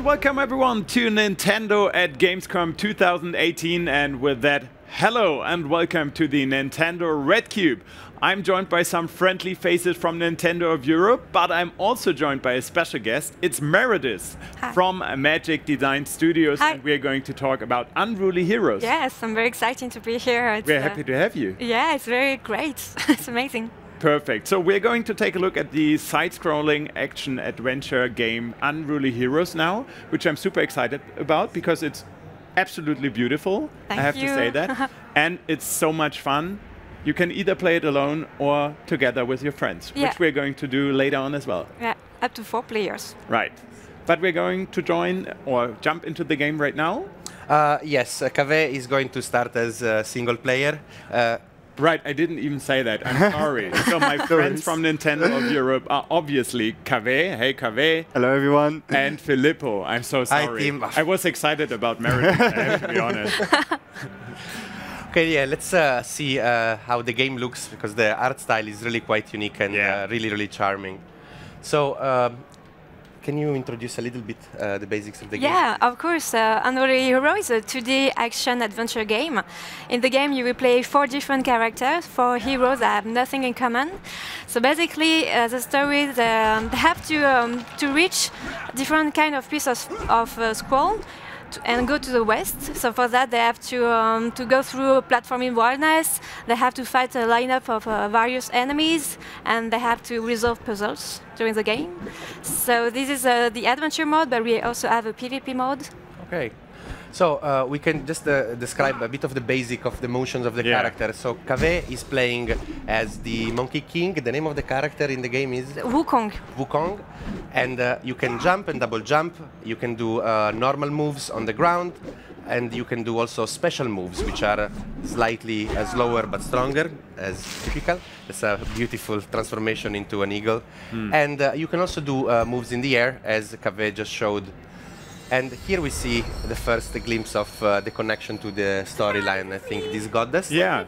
and welcome everyone to Nintendo at Gamescom 2018, and with that, hello and welcome to the Nintendo RedCube. I'm joined by some friendly faces from Nintendo of Europe, but I'm also joined by a special guest. It's Meredith from Magic Design Studios. Hi. And we're going to talk about Unruly Heroes. Yes, I'm very excited to be here. We're happy to have you. Yeah, it's very great. It's amazing. Perfect. So we're going to take a look at the side-scrolling action-adventure game Unruly Heroes now, which I'm super excited about because it's absolutely beautiful. Thank I have you. to say that. And it's so much fun. You can either play it alone or together with your friends, Yeah. which we're going to do later on as well. Yeah, up to 4 players. Right. But we're going to join or jump into the game right now. Yes, Cave is going to start as a single player. Right, I didn't even say that. I'm sorry. So my friends from Nintendo of Europe are obviously Cave. Hey, Cave. Hello, everyone. And Filippo. I'm so Hi, sorry. team. I was excited about Meredith, I have to be honest. Okay, yeah, let's see how the game looks, because the art style is really quite unique and really, really charming. So, can you introduce a little bit the basics of the game? Yeah, of course. Unruly Heroes is a 2D action-adventure game. In the game, you will play 4 different characters, 4 heroes that have nothing in common. So basically, the story they have to reach different kind of pieces of scroll and go to the west. So for that, they have to go through platforming wilderness. They have to fight a lineup of various enemies, and they have to resolve puzzles during the game. So this is the adventure mode, but we also have a PvP mode. Okay. So we can just describe a bit of the basic of the motions of the character. So Cave is playing as the Monkey King. The name of the character in the game is Wukong. Wukong. And you can jump and double jump. You can do normal moves on the ground. And you can do also special moves, which are slightly slower but stronger, as typical. It's a beautiful transformation into an eagle. And you can also do moves in the air, as Cave just showed. And here we see the first glimpse of the connection to the storyline. I think this got us. Yeah.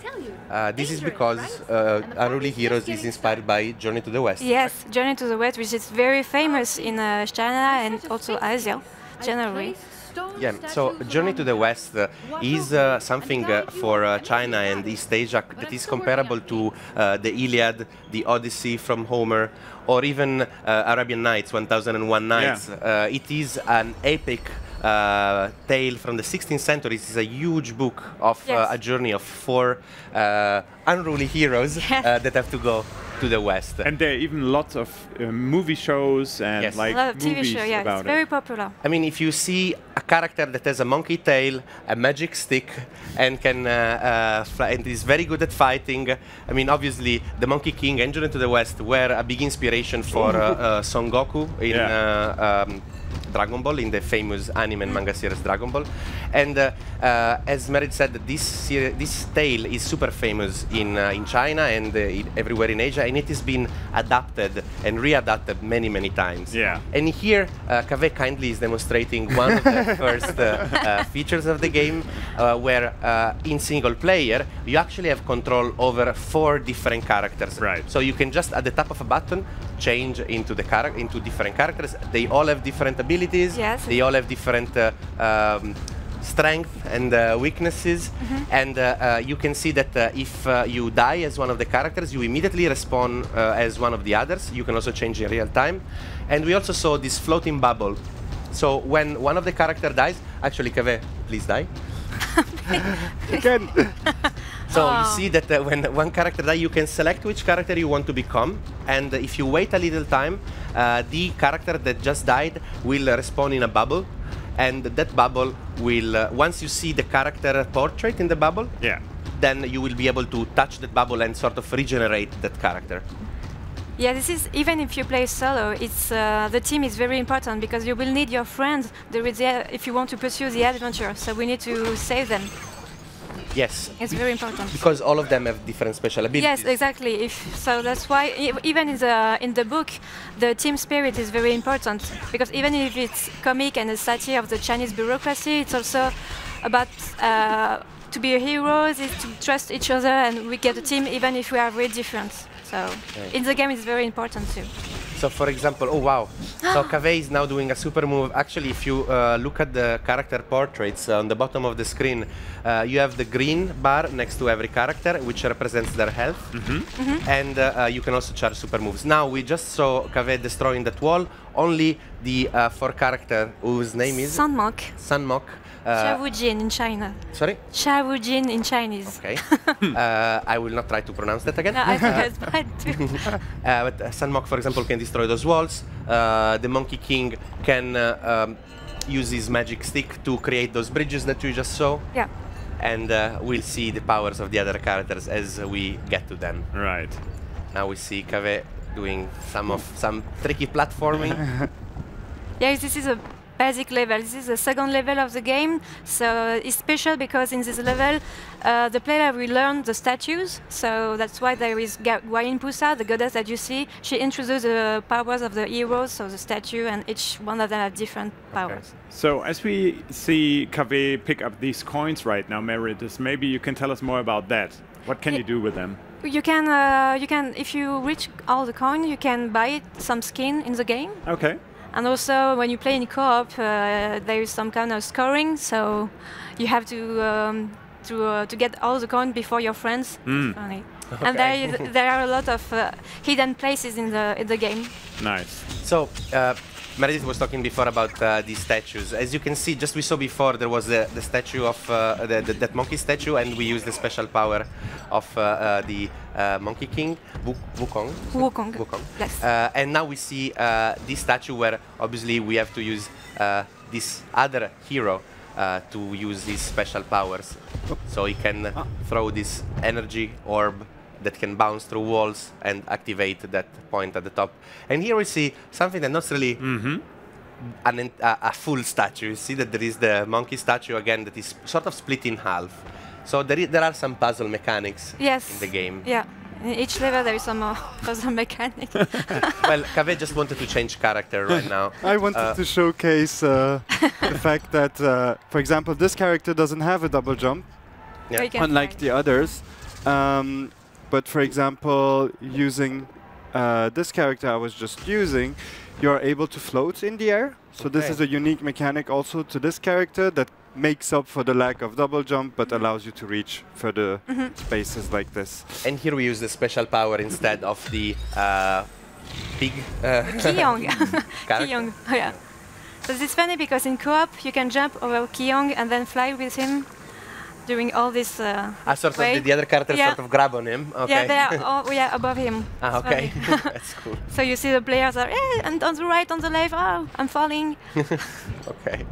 This is because Unruly Heroes is inspired by Journey to the West. Yes, Journey to the West, which is very famous in China and also Asia, generally. Yeah, so Journey to the West is something for China and East Asia that is comparable to the Iliad, the Odyssey from Homer, or even Arabian Nights, 1001 Nights. It is an epic tale from the 16th century. It is a huge book of a journey of 4 unruly heroes that have to go to the West. And there are even lots of movie shows and like a lot of TV movies shows. Yeah, about it's very it. popular. I mean, if you see a character that has a monkey tail, a magic stick, and can fly, and is very good at fighting, I mean, obviously, the Monkey King and Journey to the West were a big inspiration for Son Goku in Dragon Ball, in the famous anime and manga series Dragon Ball. And as Merit said, this tale is super famous in China and everywhere in Asia, and it has been adapted and readapted many, many times. Yeah. And here, Cave kindly is demonstrating one of the first features of the game, where in single player, you actually have control over 4 different characters. Right. So you can just, at the tap of a button, change into different characters. They all have different abilities. Yes. They all have different strength and weaknesses. And you can see that if you die as one of the characters, you immediately respawn as one of the others. You can also change in real time. And we also saw this floating bubble. So when one of the characters dies, actually, Cave, please die. Again. So you see that when one character dies, you can select which character you want to become. And if you wait a little time, the character that just died will respawn in a bubble. And that bubble will, once you see the character portrait in the bubble, then you will be able to touch that bubble and sort of regenerate that character. Yeah, this is, even if you play solo, it's the team is very important because you will need your friends if you want to pursue the adventure. So we need to save them. Yes. It's very important. Because all of them have different special abilities. Yes, exactly. So that's why even in the book, the team spirit is very important. Because even if it's comic and a satire of the Chinese bureaucracy, it's also about to be heroes, is to trust each other, and we get a team even if we are very different. So in the game, it's very important too. So for example, oh wow, so Cave is now doing a super move. Actually, if you look at the character portraits on the bottom of the screen, you have the green bar next to every character, which represents their health. And you can also charge super moves. Now, we just saw Cave destroying that wall. Only the 4 character whose name is? Sunmok. Shavujin in China. Sorry? Shavujin in Chinese. Okay. I will not try to pronounce that again. No, I think it's bad too. But Sunmok, for example, can destroy those walls. The Monkey King can use his magic stick to create those bridges that you just saw. Yeah. And we'll see the powers of the other characters as we get to them. Right. Now we see Cave doing some tricky platforming. Yeah, this is a basic level. This is the second level of the game, so it's special because in this level the player will learn the statues. So that's why there is Pusa, the goddess that you see. She introduces the powers of the heroes, so the statue, and each one of them have different powers. Okay. So as we see Cave pick up these coins right now, Meredith, maybe you can tell us more about that. What can you do with them? You can, if you reach all the coin, you can buy some skin in the game. Okay. And also, when you play in co-op, there is some kind of scoring, so you have to get all the coins before your friends. Okay. And there are a lot of hidden places in the game. Nice. So Meredith was talking before about these statues. As you can see, just we saw before, there was the statue of that monkey statue, and we used the special power of the Monkey King, Wukong. Yes. And now we see this statue where obviously we have to use this other hero to use these special powers. So he can throw this energy orb that can bounce through walls and activate that point at the top. And here we see something that not really a full statue. You see that there is the monkey statue again that is sort of split in half. So there are some puzzle mechanics in the game. Yeah. In each level there is some puzzle mechanic. Well, Cave just wanted to change character right now. I wanted to showcase the fact that, for example, this character doesn't have a double jump, unlike the others. But for example, using this character I was just using, you're able to float in the air. So this is a unique mechanic also to this character that makes up for the lack of double jump, but allows you to reach further spaces like this. And here we use the special power instead of the pig. Kiyong. Kiyong. Yeah. So this is funny because in co-op you can jump over Kiyong and then fly with him during all this sort of the other characters sort of grab on him. Okay. Yeah, they are all, above him. Okay. That's cool. So you see the players are, and on the right, on the left, oh, I'm falling. Okay.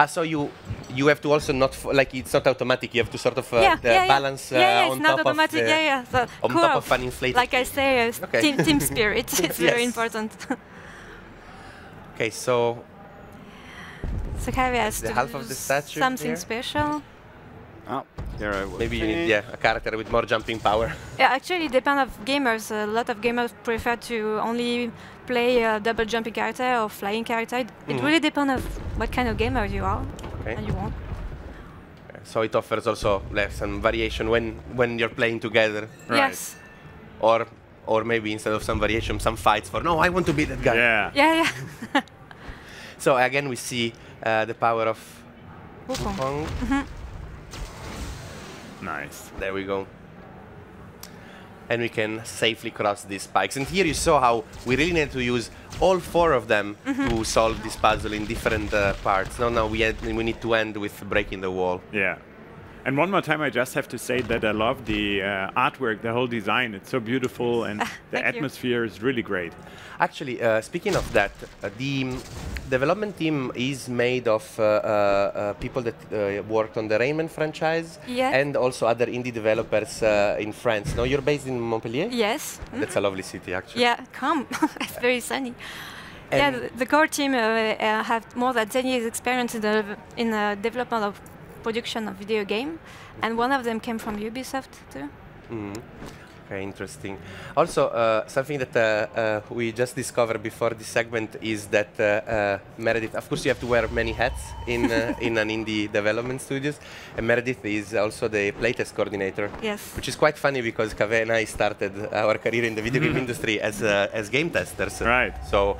So you have to also not like it's not automatic. You have to sort of balance it's on not top automatic. of So on top of an inflated. Like I say, team spirit. It's very important. Okay, so Cave has the half of the statue something special. Oh, here I will. Maybe you need a character with more jumping power. Yeah, actually, it depends on gamers. A lot of gamers prefer to only play a double jumping character or flying character. It really depends on what kind of gamer you are and you want. So it offers also some variation when you're playing together. Right. Yes. Or maybe instead of some variation, some fights for no, I want to be that guy. Yeah. So again, we see the power of Wukong. Nice. There we go. And we can safely cross these spikes. And here you saw how we really need to use all 4 of them to solve this puzzle in different parts. Now we need to end with breaking the wall. Yeah. And one more time, I just have to say that I love the artwork, the whole design. It's so beautiful, and the atmosphere is really great. Actually, speaking of that, the development team is made of people that worked on the Rayman franchise and also other indie developers in France. Now, you're based in Montpellier? Yes. That's a lovely city, actually. Yeah, come. It's very sunny. And the core team have more than 10 years experience in the development of production of video game, and one of them came from Ubisoft too. Okay, interesting. Also, something that we just discovered before this segment is that Meredith, of course, you have to wear many hats in in an indie development studios, and Meredith is also the playtest coordinator. Yes. Which is quite funny because Kaveh and I started our career in the video game industry as game testers. Right. So.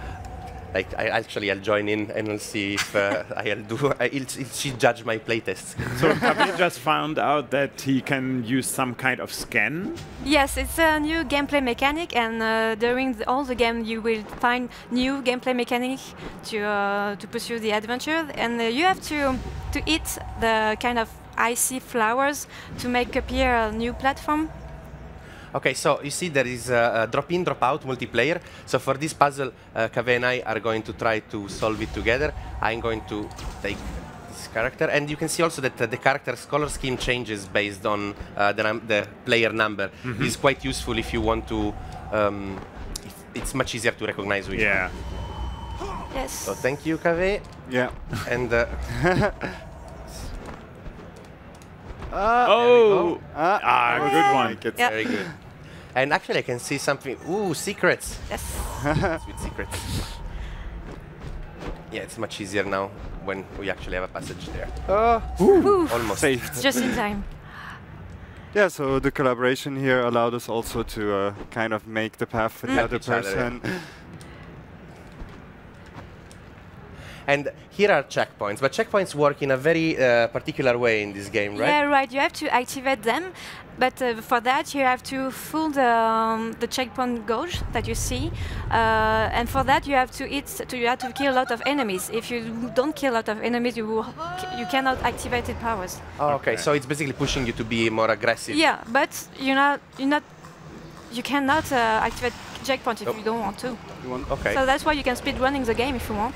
Like I'll join in and we'll see if she judge my playtests. So Kaveh just found out that he can use some kind of scan. Yes, it's a new gameplay mechanic, and during all the game you will find new gameplay mechanic to pursue the adventure, and you have to eat the kind of icy flowers to make appear a new platform. Okay, so you see there is a drop-in, drop-out multiplayer. So for this puzzle, Kaveh and I are going to try to solve it together. I'm going to take this character, and you can see also that the character's color scheme changes based on the player number. It's quite useful if you want to. It's much easier to recognize which one. Yes. So thank you, Kaveh. Yeah. And. Good one. It's very good. And actually, I can see something. Ooh, secrets. Yes. Sweet secrets. Yeah, it's much easier now when we actually have a passage there. Almost. Saved. Just in time. Yeah, so the collaboration here allowed us also to kind of make the path for the other person. And here are checkpoints, but checkpoints work in a very particular way in this game, right? Yeah, right. You have to activate them, but for that you have to fool the checkpoint gauge that you see, and for that you have to kill a lot of enemies. If you don't kill a lot of enemies, you cannot activate its powers. Oh, okay. So it's basically pushing you to be more aggressive. Yeah, but you cannot activate checkpoint if you don't want to. Okay. So that's why you can speed running the game if you want.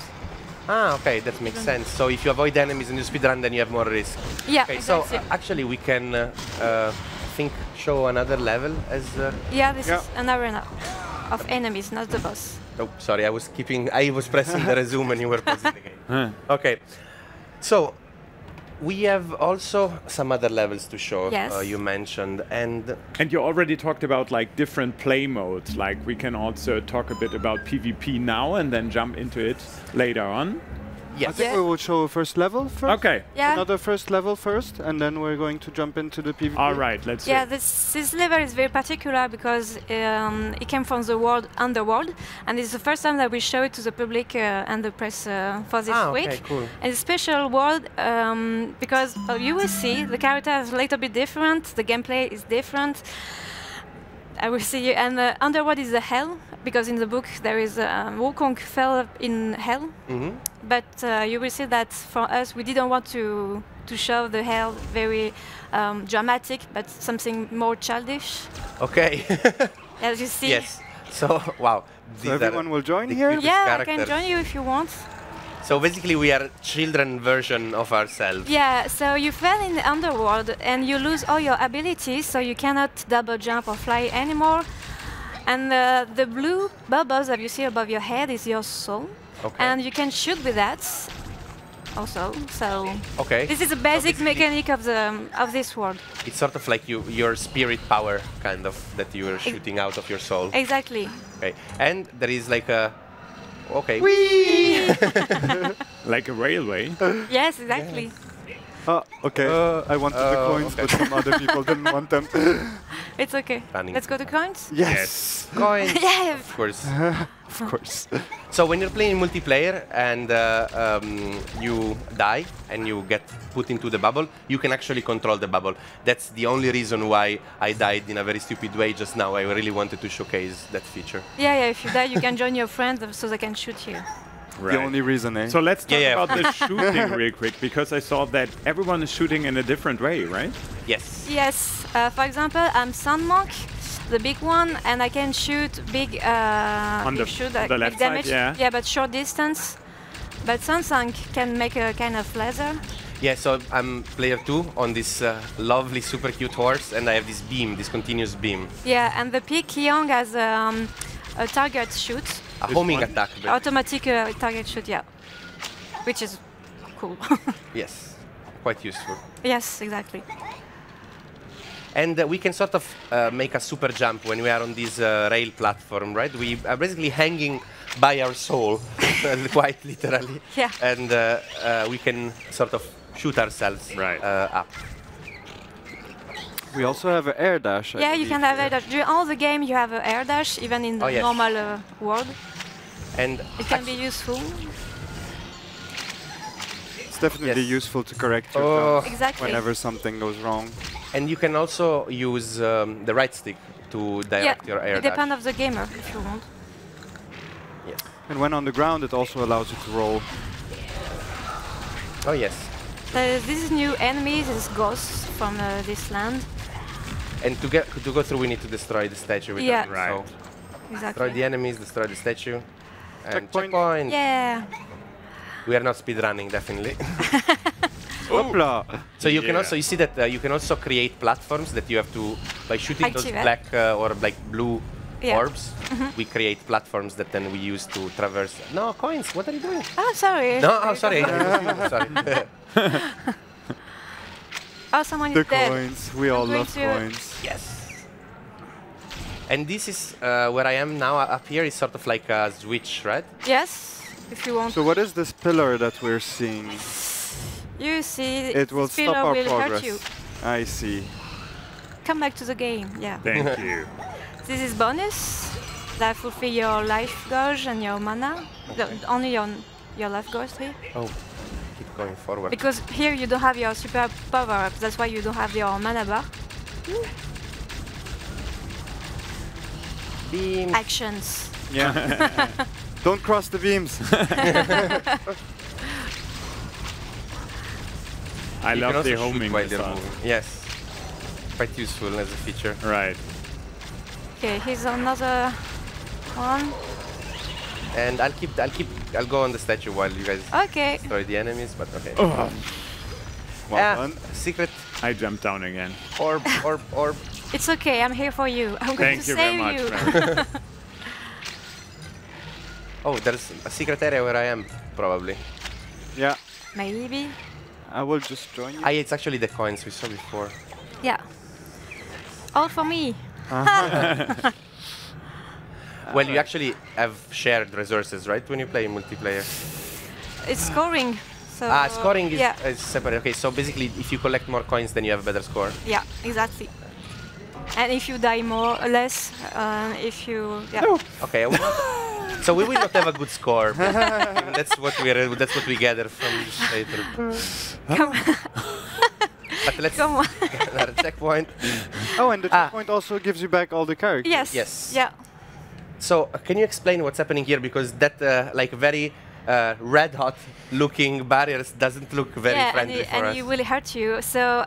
Ah, okay, that makes sense. So if you avoid enemies and you speedrun, then you have more risk. Yeah, okay, exactly. So actually we can, I think, show another level as... yeah, this is an arena of enemies, not the boss. Oh, sorry, I was pressing the resume and you were pausing the game. Okay, so we have also some other levels to show. Yes. You mentioned, and you already talked about like different play modes. Like we can also talk a bit about PvP now and then jump into it later on. Yes. I think we will show a first level first. Okay. Yeah. Another first level first, and then we're going to jump into the PvP. All right, let's see. Yeah, this level is very particular because it came from the world Underworld, and it's the first time that we show it to the public and the press for this week. Okay, cool. And it's a special world because you will see the character is a little bit different, the gameplay is different. I will see you. And Underworld is the hell, because in the book there is Wukong fell in hell. But you will see that for us, we didn't want to show the hell very dramatic, but something more childish. Okay. As you see. Yes. So, wow. So everyone will join here? Yeah, I can join you if you want. So basically we are children version of ourselves. Yeah, so you fell in the Underworld and you lose all your abilities, so you cannot double jump or fly anymore. And the blue bubbles that you see above your head is your soul. Okay. And you can shoot with that also. So this is a basic mechanic of this world. It's sort of like your spirit power, kind of, that you are shooting out of your soul. Exactly. Okay, and there is like a Whee! like a railway. Yes, exactly. Okay. I wanted the coins, but some other people didn't want them. It's okay. Let's go to coins? Yes. Coins. Yeah. Of course. Of course. So when you're playing multiplayer and you die and you get put into the bubble, you can actually control the bubble. That's the only reason why I died in a very stupid way just now. I really wanted to showcase that feature. Yeah, if you die, you can join your friends so they can shoot you. Right. The only reason, eh? So let's talk about the shooting real quick, because I saw that everyone is shooting in a different way, right? Yes. Yes. For example, I'm Sun Monk, the big one, and I can shoot big, on the left damage. side, yeah, but short distance. But Sun can make a kind of laser. Yeah, so I'm player 2 on this lovely, super cute horse, and I have this beam, this continuous beam. Yeah, and the pig Kyong has a target shoot. A homing attack. Automatic target shoot, yeah. Which is cool. Yes, quite useful. Yes, exactly. And we can sort of make a super jump when we are on this rail platform, right? We are basically hanging by our soul, quite literally. Yeah. And we can sort of shoot ourselves up. We also have an air dash. Yeah, you can have air dash. During all the game, you have an air dash, even in the normal world. And it can be useful. It's definitely useful to correct your jump whenever something goes wrong. And you can also use the right stick to direct your air dash. It depends on the gamer, if you want. Yes. And when on the ground, it also allows you to roll. Oh, yes. These new enemies is ghosts from this land. And to go through, we need to destroy the statue. Yeah. Right. So exactly. Destroy the enemies, destroy the statue. And checkpoint. Yeah. We are not speedrunning, definitely. So you can also, you see that you can also create platforms that you have to, by shooting those black or like blue orbs, we create platforms that then we use to traverse. No, coins, what are you doing? Oh, sorry. No, oh, sorry. Sorry. Oh, someone is dead. The coins, we all love coins. Yes. And this is where I am now. Up here is sort of like a switch, right? Yes, if you want. So what is this pillar that we're seeing? You see, it will stop our progress. Hurt you. I see. Come back to the game, yeah. Thank you. This is bonus that fulfill your life gauge and your mana. Only your life gauge here. Oh, keep going forward. Because here you don't have your super power up. That's why you don't have your mana bar. Beam. Actions. Yeah. Don't cross the beams. I love the homing while they're moving. Yes. Quite useful as a feature. Right. Okay, here's another one. And I'll go on the statue while you guys destroy the enemies, but okay. Oh. Well done. Secret. I jumped down again. Orb. It's okay, I'm here for you. I'm going to save you. Very much. Oh, there's a secret area where I am, probably. Yeah. Maybe. I will just join you. It's actually the coins we saw before. Yeah. All for me. Well, you actually have shared resources, right, when you play multiplayer? It's scoring. So scoring is separate. Okay, so basically, if you collect more coins, then you have a better score. Yeah, exactly. And if you die more or less, if you Okay. So we will not have a good score. But that's what we gather from this playthrough. Come on. But let's Come on. get another checkpoint. Oh, and the checkpoint also gives you back all the characters. Yes. Yes. Yeah. So can you explain what's happening here? Because that like very red-hot looking barriers doesn't look very friendly for us. And it will hurt you. So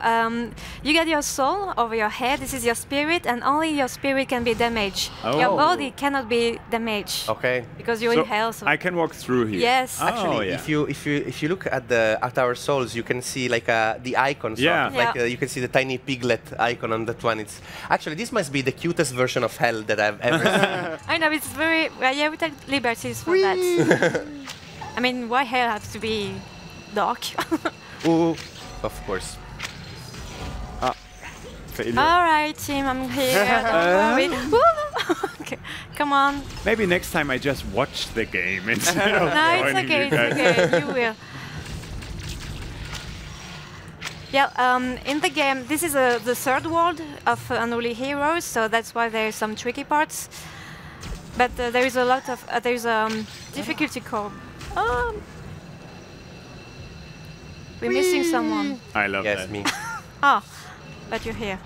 you get your soul over your head. This is your spirit, and only your spirit can be damaged. Oh. Your body cannot be damaged. Okay. Because you're in hell. So I can walk through here. Yes. Actually, if you look at our souls, you can see like the icon. You can see the tiny piglet icon on that one. It's actually this must be the cutest version of hell that I've ever seen. I know it's very. Yeah, we take liberties for that. I mean, why hell has to be dark? Ooh, of course. All right, team, I'm here. Don't worry. Okay, come on. Maybe next time I just watch the game instead of No, it's okay. You will. Yeah, in the game, this is the third world of Unruly Heroes, so that's why there are some tricky parts. But there is a lot of difficulty curve. We're missing someone. I love that. Yes, me. Oh, but you're here.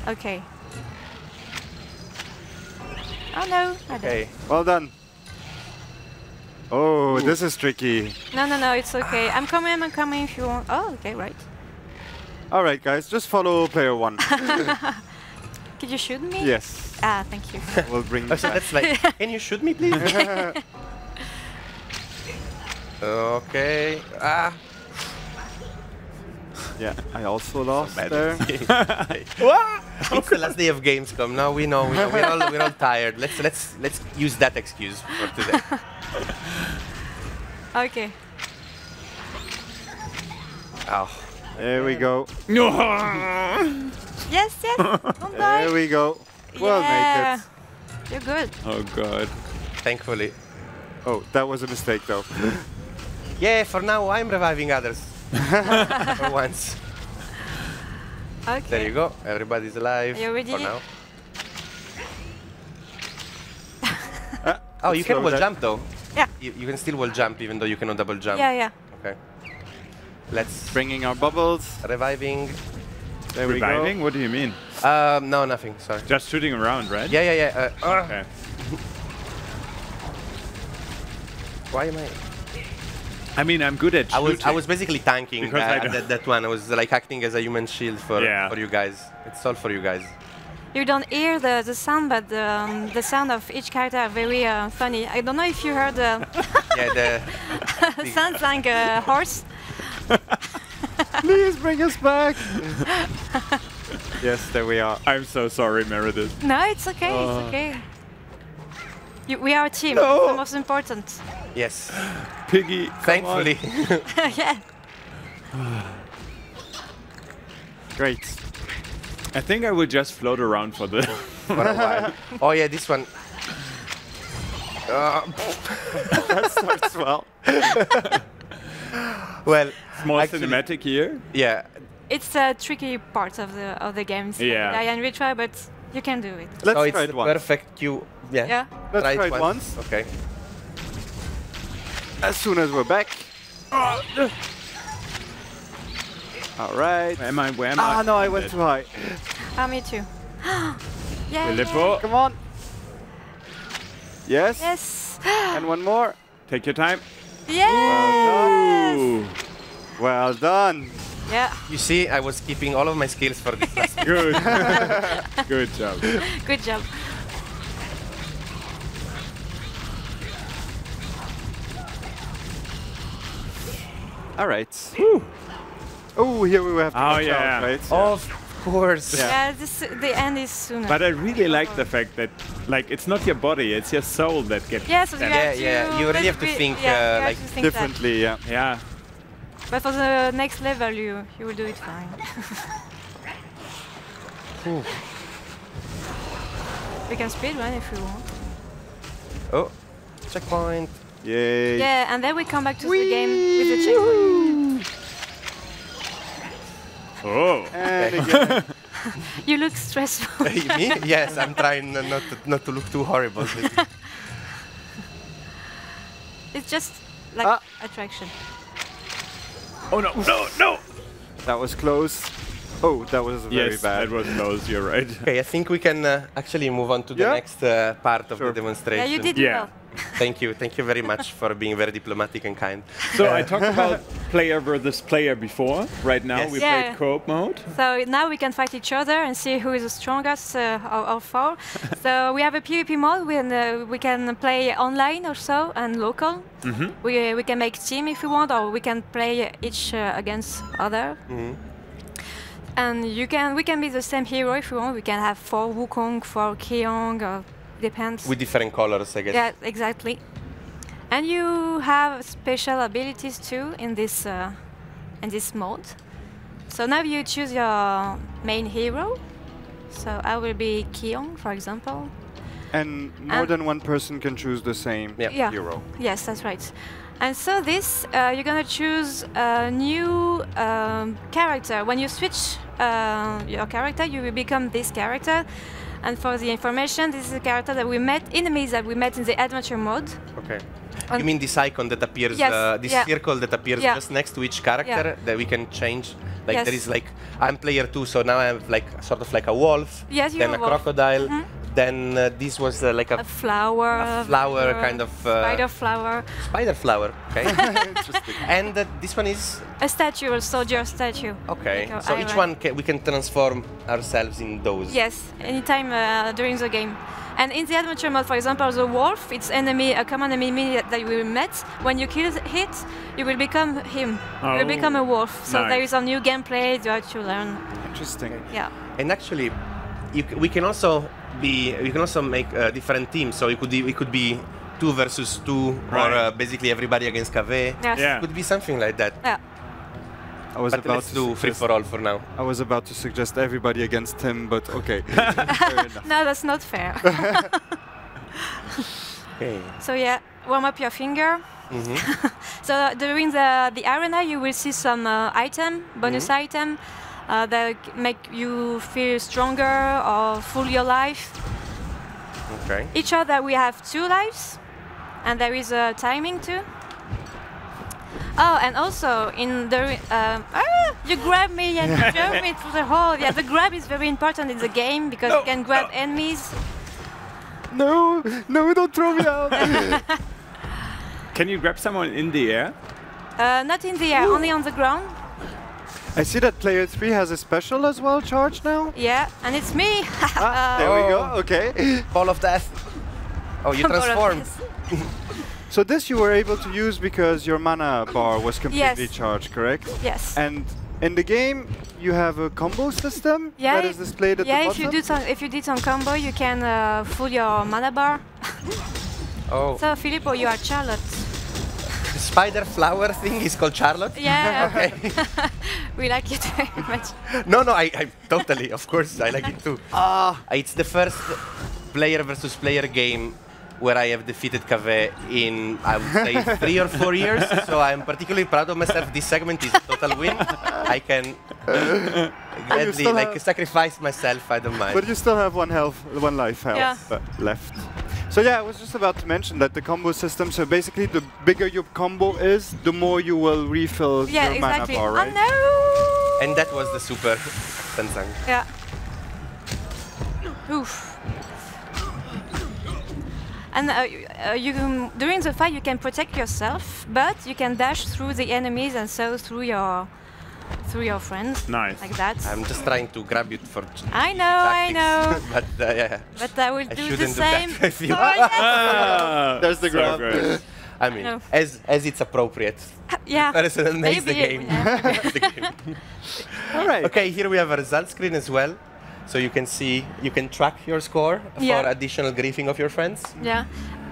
Okay. Oh no, I Okay. Well done. Oh, this is tricky. No, it's okay. I'm coming if you want. Oh, okay, right. All right, guys, just follow player one. Could you shoot me? Yes. Ah, thank you. We'll bring you So that's like, can you shoot me, please? Okay. Yeah, I also lost there. It's the last day of Gamescom. Now we know. We're all tired. Let's use that excuse for today. Okay. Oh. There we go. Yes, yes. Don't die. There we go. We'll make it. You're good. Oh god. Thankfully. Oh, that was a mistake though. Yeah, for now I'm reviving others. For once. Okay. There you go. Everybody's alive. Are you ready? For now. Oh, you can wall jump though. Yeah. You can still wall jump even though you cannot double jump. Yeah, yeah. Okay. Let's Bringing our bubbles. reviving. There we go. Reviving? What do you mean? No, nothing. Sorry. Just shooting around, right? Yeah, yeah, yeah. Okay. Why am I? I mean, I'm good at shooting. I was basically tanking Because that one. I was like acting as a human shield for you guys. It's all for you guys. You don't hear the sound, but the sound of each character are very funny. I don't know if you heard the sounds like a horse. Please bring us back. Yes, there we are. I'm so sorry, Meredith. No, it's okay. It's okay. We are a team. No. It's the most important. Yes. Piggy, Thankfully. Yeah. Great. I think I will just float around for this. For a while. Oh yeah, this one. That starts well. Well, Small actually, cinematic here. yeah. It's a tricky part of the games. Yeah. I and retry, but you can do it. Let's So it's try it the once. perfect cue. Yeah. Yeah. Let's Try try it once. Okay. As soon as we're back. All right. Where am I? Ah, no, I went too high. Me too. Yeah. Filippo, Come on. Yes. Yes. And one more. take your time. Yes. Ooh. Well done. Yeah. You see, I was keeping all of my skills for this last one. Good. Good job. Good job. All right. Oh, here we have to Oh, watch yeah. out, right? Of course. Yeah. The end is sooner. But I really like the fact that, like, it's not your body, it's your soul that gets. Yeah, so you Yeah, have to yeah, you really have to think, you have like, to think that. Differently, yeah. Yeah. But for the next level, you will do it fine. We can speedrun if you want. Oh, checkpoint. Yay. Yeah, and then we come back to the game with the checkpoint. Oh. And again. You look stressful. Me? Yes, I'm trying not to look too horrible. It's just like attraction. Oh no, no, no! That was close. Oh, that was very Yes, bad. that was close, you're right. Okay, I think we can actually move on to the next part of the demonstration. Yeah, you did Yeah. well. Thank you very much for being very diplomatic and kind. So I talked about player versus player before. Right now Yes. we Yeah. played co-op mode. So now we can fight each other and see who is the strongest of four. So we have a PvP mode when we can play online also and local. We can make team if we want, or we can play each against other. And we can be the same hero if we want. We can have 4 Wukong, 4 Keong, or depends. With different colors, I guess. Yeah, exactly. And you have special abilities too in this mode. So now you choose your main hero. So I will be Keong, for example. And more than one person can choose the same Yeah. hero. Yes, that's right. And so this, you're gonna choose a new character. When you switch your character, you will become this character. And for the information, this is a character that we met, enemies that we met in the adventure mode. Okay. You mean this icon that appears, Yes, this yeah. circle that appears Yeah. just next to each character that we can change? Like Yes. there is like, I'm player 2, so now I'm like sort of like a wolf, Yes, you're then a a wolf. crocodile, then this was like A flower. a flower kind of spider flower. spider flower. Okay. Interesting. And this one is A statue, a soldier statue. okay. Like a So each iron. one we can transform ourselves in those. Yes, anytime during the game. And in the adventure mode, for example, the wolf, it's a common enemy that we met. When you kill it, you will become him. You will become a wolf. So nice. there is a new gameplay you have to learn. Interesting. Yeah. And actually, we can also make different teams. So it could be 2 versus 2, Right. or basically everybody against KV. Yes. Yeah. It could be something like that. Yeah. I was but about let's to do free for all for now. I was about to suggest everybody against him, but okay. Fair enough. No, that's not fair. Okay. So yeah, warm up your finger. So during the arena, you will see some bonus item that make you feel stronger or full your life. Okay. Each other we have 2 lives, and there is a timing too. Oh, and also in the you grab me and you jump me through the hole. Yeah, the grab is very important in the game because you can grab enemies. No, don't throw me out. Can you grab someone in the air? Not in the air, only on the ground. I see that player 3 has a special as well charge now. Yeah, and it's me. There we go. Okay. Ball of death. Oh, you transformed. So this you were able to use because your mana bar was completely charged, correct? Yes. And in the game, you have a combo system that is displayed at the bottom? Yeah, if you did some combo, you can full your mana bar. Oh. So, Filippo, you are Charlotte. The spider flower thing is called Charlotte? Yeah. Okay. We like it very much. No, I totally, of course, I like it too. It's the first player versus player game where I have defeated Cave in, I would say, 3 or 4 years. So I'm particularly proud of myself. This segment is a total win. I can gladly sacrifice myself. I don't mind. But you still have one life health left. So yeah, I was just about to mention that the combo system. So basically, the bigger your combo is, the more you will refill your mana bar, right? Oh, no! And that was the super Tenzang. Yeah. Oof. And during the fight, you can protect yourself, but you can dash through the enemies and so through your friends. Nice. Like that. I'm just trying to grab you for. I know. But yeah. But I will do the I same. shouldn't do that with you. There's the grab. So I mean, as it's appropriate. Yeah. Person makes the game. Yeah. All right. Okay, here we have a result screen as well. So you can see, you can track your score for additional griefing of your friends. Yeah,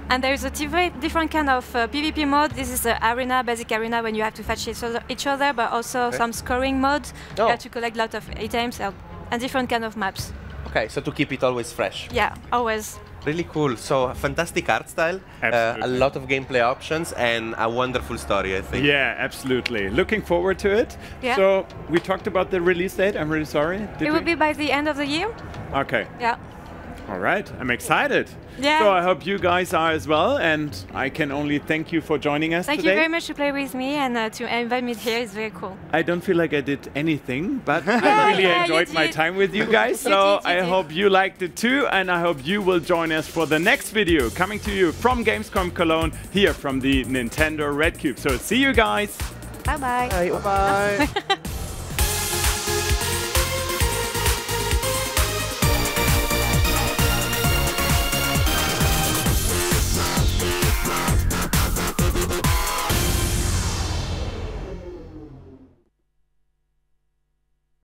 and there is a different kind of PvP mode. This is the arena, basic arena, when you have to fetch each other, but also some scoring mode. You have to collect a lot of items and different kind of maps. Okay, so to keep it always fresh. Yeah, always. Really cool. So a fantastic art style, a lot of gameplay options, and a wonderful story, I think. Yeah, absolutely. Looking forward to it. Yeah. So we talked about the release date. I'm really sorry. It will be by the end of the year. Okay. Yeah. All right. I'm excited. Yeah. So I hope you guys are as well, and I can only thank you for joining us today. Thank you very much to play with me and to invite me here. It's very cool. I don't feel like I did anything, but I really enjoyed my time with you guys. So I hope you liked it too, and I hope you will join us for the next video coming to you from Gamescom Cologne, here from the Nintendo RedCube. So see you guys. Bye-bye. Bye. Bye.